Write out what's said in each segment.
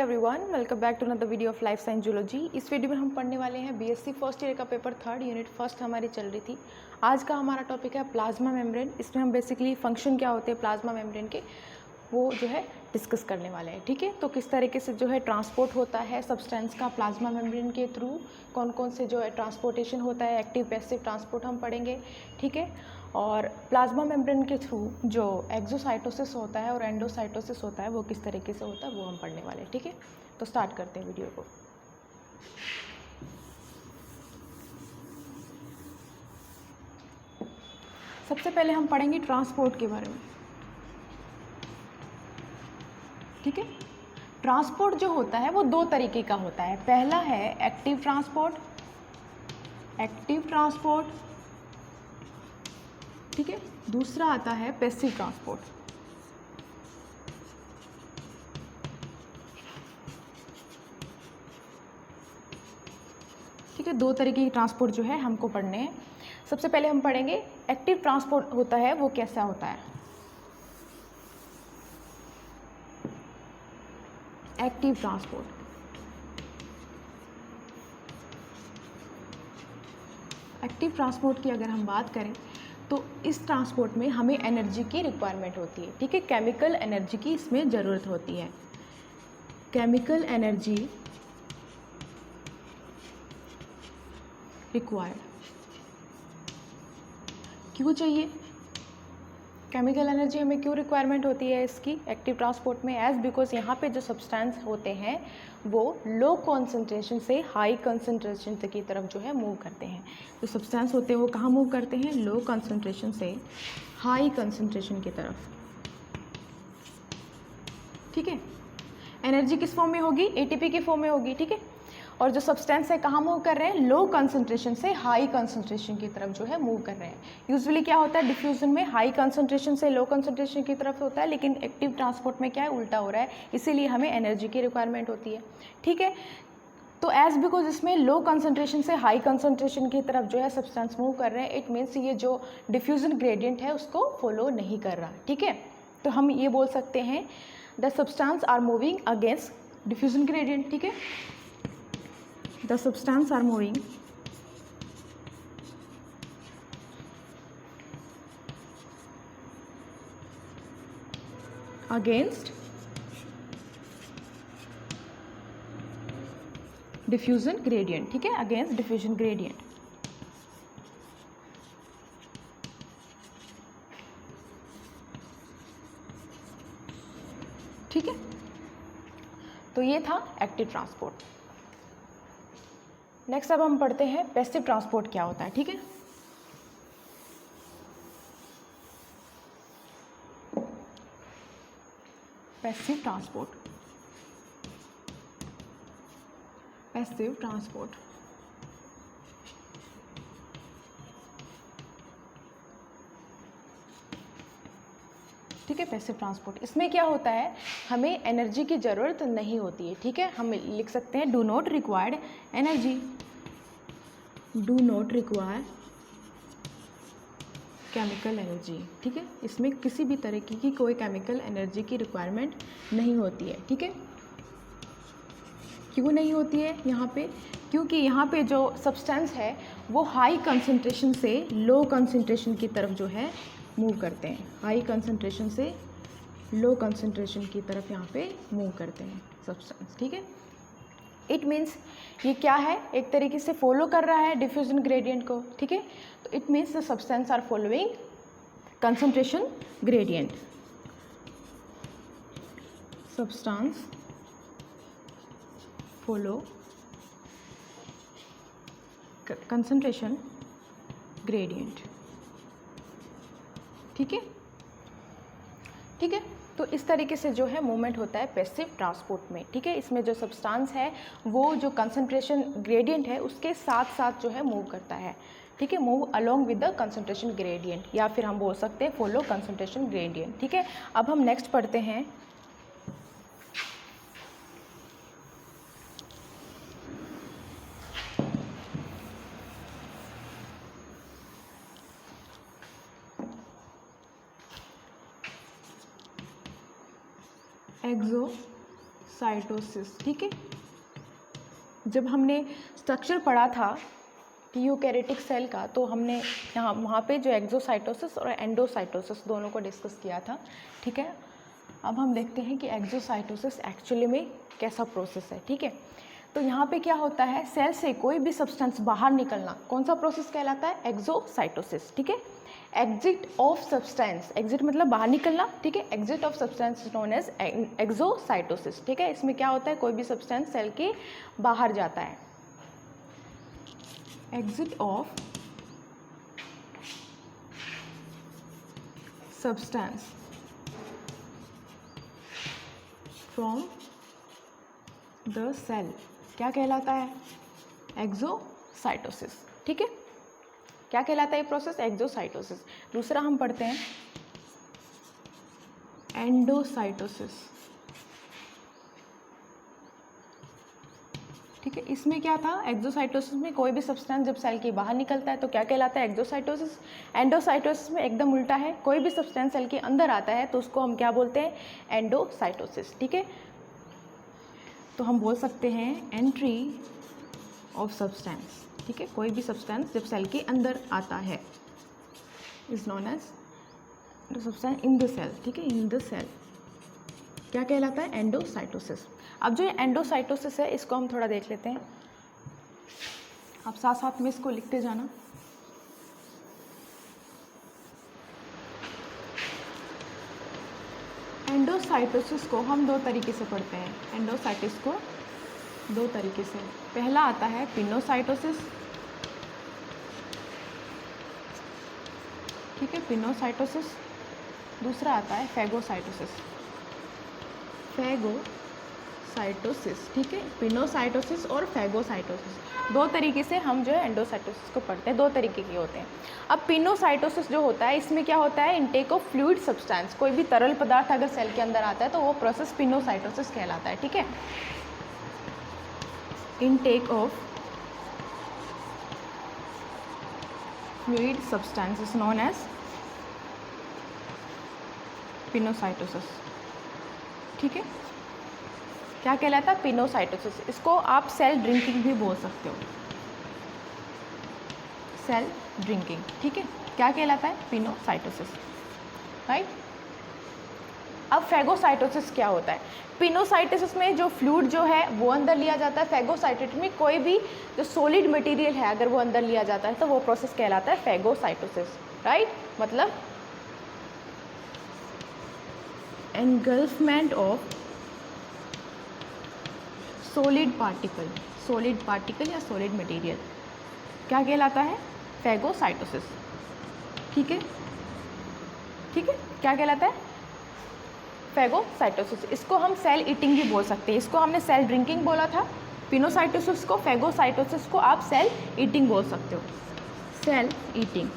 Everyone, welcome back to another video of life science zoology. इस video में हम पढ़ने वाले हैं बीएससी फर्स्ट ईयर का पेपर 3 यूनिट फर्स्ट हमारी चल रही थी। आज का हमारा टॉपिक है प्लाज्मा मेम्ब्रेन। इसमें हम बेसिकली फंक्शन क्या होते हैं प्लाज्मा मेम्ब्रेन के वो जो है डिस्कस करने वाले हैं। ठीक है, तो किस तरीके से जो है ट्रांसपोर्ट होता है सब्सटेंस का प्लाज्मा मेम्ब्रेन के थ्रू, कौन कौन से जो है ट्रांसपोर्टेशन होता है, एक्टिव पैसिव ट्रांसपोर्ट हम पढ़ेंगे। ठीक है, और प्लाज्मा मेम्ब्रेन के थ्रू जो एक्सोसाइटोसिस होता है और एंडोसाइटोसिस होता है वो किस तरीके से होता है वो हम पढ़ने वाले हैं। ठीक है, तो स्टार्ट करते हैं वीडियो को। सबसे पहले हम पढ़ेंगे ट्रांसपोर्ट के बारे में। ठीक है, ट्रांसपोर्ट जो होता है वो दो तरीके का होता है। पहला है एक्टिव ट्रांसपोर्ट, ठीक है। दूसरा आता है पैसिव ट्रांसपोर्ट। ठीक है, दो तरीके की ट्रांसपोर्ट जो है हमको पढ़ने हैं। सबसे पहले हम पढ़ेंगे एक्टिव ट्रांसपोर्ट होता है वो कैसा होता है। एक्टिव ट्रांसपोर्ट, एक्टिव ट्रांसपोर्ट की अगर हम बात करें तो इस ट्रांसपोर्ट में हमें एनर्जी की रिक्वायरमेंट होती है। ठीक है, केमिकल एनर्जी की इसमें ज़रूरत होती है। केमिकल एनर्जी रिक्वायर्ड, क्यों चाहिए केमिकल एनर्जी, हमें क्यों रिक्वायरमेंट होती है इसकी एक्टिव ट्रांसपोर्ट में? एज बिकॉज यहाँ पे जो सब्सटेंस होते हैं वो लो कॉन्सेंट्रेशन से हाई कॉन्सेंट्रेशन की तरफ जो है मूव करते हैं। जो सब्सटेंस होते हैं वो कहाँ मूव करते हैं? लो कॉन्सेंट्रेशन से हाई कॉन्सेंट्रेशन की तरफ। ठीक है, एनर्जी किस फॉर्म में होगी? एटीपी की फॉर्म में होगी। ठीक है, और जो सब्सटेंस है कहाँ मूव कर रहे हैं? लो कंसंट्रेशन से हाई कंसंट्रेशन की तरफ जो है मूव कर रहे हैं। यूजुअली क्या होता है डिफ्यूजन में हाई कंसंट्रेशन से लो कंसंट्रेशन की तरफ होता है, लेकिन एक्टिव ट्रांसपोर्ट में क्या है उल्टा हो रहा है, इसीलिए हमें एनर्जी की रिक्वायरमेंट होती है। ठीक है, तो एज बिकॉज इसमें लो कंसंट्रेशन से हाई कंसंट्रेशन की तरफ जो है सब्सटेंस मूव कर रहे हैं, इट मीन्स ये जो डिफ्यूजन ग्रेडियंट है उसको फॉलो नहीं कर रहा। ठीक है, तो हम ये बोल सकते हैं the substance are moving against diffusion gradient. ठीक है, the substance are moving against diffusion gradient। ठीक है, against diffusion gradient। ठीक है, तो ये था एक्टिव ट्रांसपोर्ट। नेक्स्ट अब हम पढ़ते हैं पैसिव ट्रांसपोर्ट क्या होता है। ठीक है, पैसिव ट्रांसपोर्ट, पैसिव ट्रांसपोर्ट। ठीक है, पैसिव ट्रांसपोर्ट इसमें क्या होता है हमें एनर्जी की ज़रूरत नहीं होती है। ठीक है, हम लिख सकते हैं do not required energy, do not require chemical energy. ठीक है, इसमें किसी भी तरीके की कोई केमिकल एनर्जी की रिक्वायरमेंट नहीं होती है। ठीक है, क्यों नहीं होती है यहाँ पे? क्योंकि यहाँ पे जो सब्सटेंस है वो हाई कंसंट्रेशन से लो कंसंट्रेशन की तरफ जो है मूव करते हैं। हाई कंसंट्रेशन से लो कंसंट्रेशन की तरफ यहाँ पे मूव करते हैं सब्सटेंस। ठीक है, इट मीन्स ये क्या है एक तरीके से फॉलो कर रहा है डिफ्यूजन ग्रेडियंट को। ठीक है, तो it means the substance are following concentration gradient. Substance follow concentration gradient. ठीक है, ठीक है, तो इस तरीके से जो है मूवमेंट होता है पैसिव ट्रांसपोर्ट में। ठीक है, इसमें जो सब्सटेंस है वो जो कंसंट्रेशन ग्रेडियंट है उसके साथ साथ जो है मूव करता है। ठीक है, move along with the concentration gradient, या फिर हम बोल सकते हैं फॉलो कंसंट्रेशन ग्रेडियंट। ठीक है, अब हम नेक्स्ट पढ़ते हैं साइटोसिस, ठीक है। जब हमने स्ट्रक्चर पढ़ा था यूकैरियोटिक सेल का, तो हमने वहाँ पे जो एक्सोसाइटोसिस और एंडोसाइटोसिस दोनों को डिस्कस किया था, ठीक है। अब हम देखते हैं कि एक्सोसाइटोसिस एक्चुअली में कैसा प्रोसेस है, ठीक है। तो यहाँ पे क्या होता है, सेल से कोई भी सब्सटेंस बाहर निकलना कौन सा प्रोसेस कहलाता है, एक्सोसाइटोसिस, ठीक है। एग्जिट ऑफ सब्सटेंस, एग्जिट मतलब बाहर निकलना, ठीक है। Exit of substance is known as exocytosis, ठीक है। इसमें क्या होता है, कोई भी सब्सटेंस सेल के बाहर जाता है। Exit of substance from the cell क्या कहलाता है, एक्सोसाइटोसिस, ठीक है। क्या कहलाता है ये प्रोसेस, एक्सोसाइटोसिस। दूसरा हम पढ़ते हैं एंडोसाइटोसिस, ठीक है। इसमें क्या था, एक्सोसाइटोसिस में कोई भी सब्सटेंस जब सेल के बाहर निकलता है तो क्या कहलाता है, एक्सोसाइटोसिस। एंडोसाइटोसिस में एकदम उल्टा है, कोई भी सब्सटेंस सेल के अंदर आता है तो उसको हम क्या बोलते हैं, एंडोसाइटोसिस, ठीक है। तो हम बोल सकते हैं एंट्री ऑफ सब्सटेंस, ठीक है। कोई भी सब्सटेंस जब सेल के अंदर आता है is known as substance in the cell, ठीक है, इन द सेल क्या कहलाता है, एंडोसाइटोसिस। अब जो एंडोसाइटोसिस है इसको हम थोड़ा देख लेते हैं, आप साथ साथ में इसको लिखते जाना। एंडोसाइटोसिस को हम दो तरीके से पढ़ते हैं, एंडोसाइटिस को दो तरीके से। पहला आता है पिनोसाइटोसिस, ठीक है, पिनोसाइटोसिस। दूसरा आता है फैगोसाइटोसिस, फैगोसाइटोसिस, ठीक है। पिनोसाइटोसिस और फैगोसाइटोसिस दो तरीके से हम जो है एंडोसाइटोसिस को पढ़ते हैं, दो तरीके के होते हैं। अब पिनोसाइटोसिस जो होता है इसमें क्या होता है, इनटेक ऑफ फ्लूइड सब्सटेंस, कोई भी तरल पदार्थ अगर सेल के अंदर आता है तो वो प्रोसेस पिनोसाइटोसिस कहलाता है, ठीक है। Intake of fluid substance is known as pinocytosis, ठीक है। क्या कहलाता है, पिनोसाइटोसिस। इसको आप सेल ड्रिंकिंग भी बोल सकते हो, सेल ड्रिंकिंग, ठीक है। क्या कहलाता है, पिनोसाइटोसिस, राइट। अब फैगोसाइटोसिस क्या होता है, पिनोसाइटोसिस में जो फ्लूइड जो है वो अंदर लिया जाता है, फैगोसाइटोसिस में कोई भी जो सॉलिड मटेरियल है अगर वो अंदर लिया जाता है तो वो प्रोसेस कहलाता है फैगोसाइटोसिस, राइट। मतलब एनगल्फमेंट ऑफ सॉलिड पार्टिकल या सॉलिड मटेरियल क्या कहलाता है, फैगोसाइटोसिस, ठीक है, ठीक है। क्या कहलाता है, फैगोसाइटोसिस। इसको हम सेल ईटिंग भी बोल सकते हैं, इसको हमने सेल ड्रिंकिंग बोला था पिनोसाइटोसिस को, फैगोसाइटोसिस को आप सेल ईटिंग बोल सकते हो, सेल ईटिंग,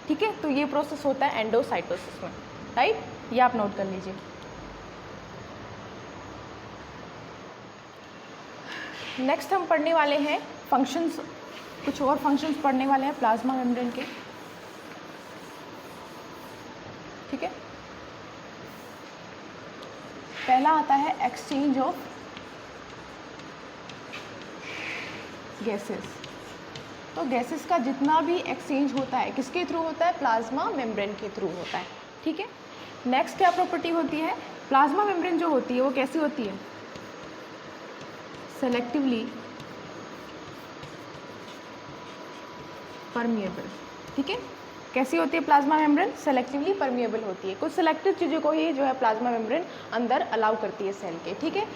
ठीक है। तो ये प्रोसेस होता है एंडोसाइटोसिस में, राइट। ये आप नोट कर लीजिए। नेक्स्ट हम पढ़ने वाले हैं फंक्शंस, कुछ और फंक्शंस पढ़ने वाले हैं प्लाज्मा मेम्ब्रेन के, ठीक है। पहला आता है एक्सचेंज ऑफ गैसेस। तो गैसेस का जितना भी एक्सचेंज होता है किसके थ्रू होता है, प्लाज्मा मेम्ब्रेन के थ्रू होता है, ठीक है। नेक्स्ट क्या प्रॉपर्टी होती है, प्लाज्मा मेम्ब्रेन जो होती है वो कैसी होती है, सेलेक्टिवली परमिएबल, ठीक है। कैसी होती है प्लाज्मा मेम्ब्रेन, सेलेक्टिवली परमिएबल होती है, कुछ सेलेक्टिव चीज़ों को ही जो है प्लाज्मा मेम्ब्रेन अंदर अलाउ करती है सेल के, ठीक है।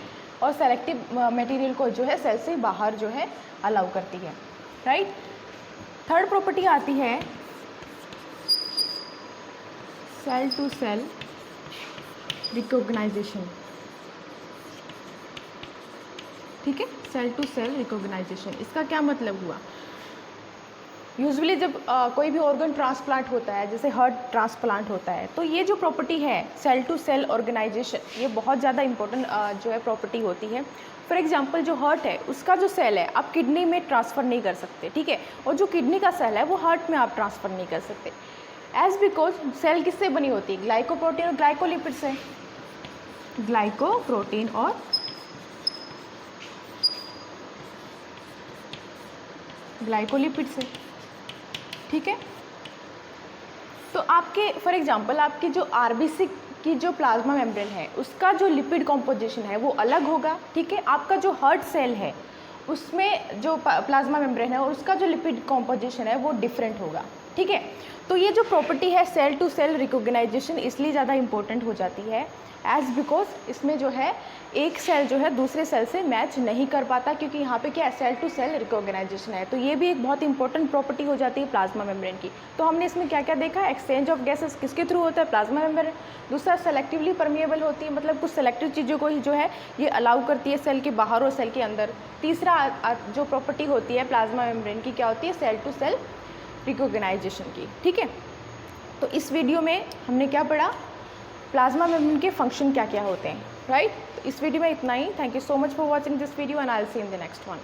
और सेलेक्टिव मटेरियल को जो है सेल से बाहर जो है अलाउ करती है, राइट। थर्ड प्रॉपर्टी आती है सेल टू सेल रिकॉग्नाइजेशन, ठीक है, सेल टू सेल रिकॉग्नाइजेशन। इसका क्या मतलब हुआ, यूजुअली जब कोई भी ऑर्गन ट्रांसप्लांट होता है, जैसे हार्ट ट्रांसप्लांट होता है, तो ये जो प्रॉपर्टी है सेल टू सेल ऑर्गेनाइजेशन, ये बहुत ज़्यादा इंपॉर्टेंट जो है प्रॉपर्टी होती है। फॉर एग्जांपल जो हार्ट है उसका जो सेल है आप किडनी में ट्रांसफ़र नहीं कर सकते, ठीक है, और जो किडनी का सेल है वो हार्ट में आप ट्रांसफ़र नहीं कर सकते। एज बिकॉज सेल किससे बनी होती है, ग्लाइकोप्रोटीन और ग्लाइकोलिपिड से, ग्लाइकोप्रोटीन और ग्लाइकोलिपिड से, ठीक है। तो आपके फॉर एग्जांपल आपकी जो आरबीसी की जो प्लाज्मा मेम्ब्रेन है उसका जो लिपिड कॉम्पोजिशन है वो अलग होगा, ठीक है। आपका जो हार्ट सेल है उसमें जो प्लाज्मा मेम्ब्रेन है और उसका जो लिपिड कॉम्पोजिशन है वो डिफरेंट होगा, ठीक है। तो ये जो प्रॉपर्टी है सेल टू सेल रिकॉग्नाइजेशन इसलिए ज़्यादा इंपॉर्टेंट हो जाती है एज बिकॉज इसमें जो है एक सेल जो है दूसरे सेल से मैच नहीं कर पाता, क्योंकि यहाँ पे क्या है, सेल टू सेल रिकॉग्नाइजेशन है। तो ये भी एक बहुत इंपॉर्टेंट प्रॉपर्टी हो जाती है प्लाज्मा मेम्ब्रेन की। तो हमने इसमें क्या क्या देखा, एक्सचेंज ऑफ गैसेस किसके थ्रू होता है, प्लाज्मा मेम्ब्रेन। दूसरा सेलेक्टिवली परमिएबल होती है, मतलब कुछ सेलेक्टिव चीज़ों को ही जो है ये अलाउ करती है सेल के बाहर और सेल के अंदर। तीसरा जो प्रॉपर्टी होती है प्लाज्मा मेम्ब्रेन की क्या होती है, सेल टू सेल रिकॉग्नाइजेशन की, ठीक है। तो इस वीडियो में हमने क्या पढ़ा, प्लाज्मा मेम्ब्रेन के फंक्शन क्या क्या होते हैं, राइट। तो इस वीडियो में इतना ही। Thank you so much for watching this video and I will see in the next one.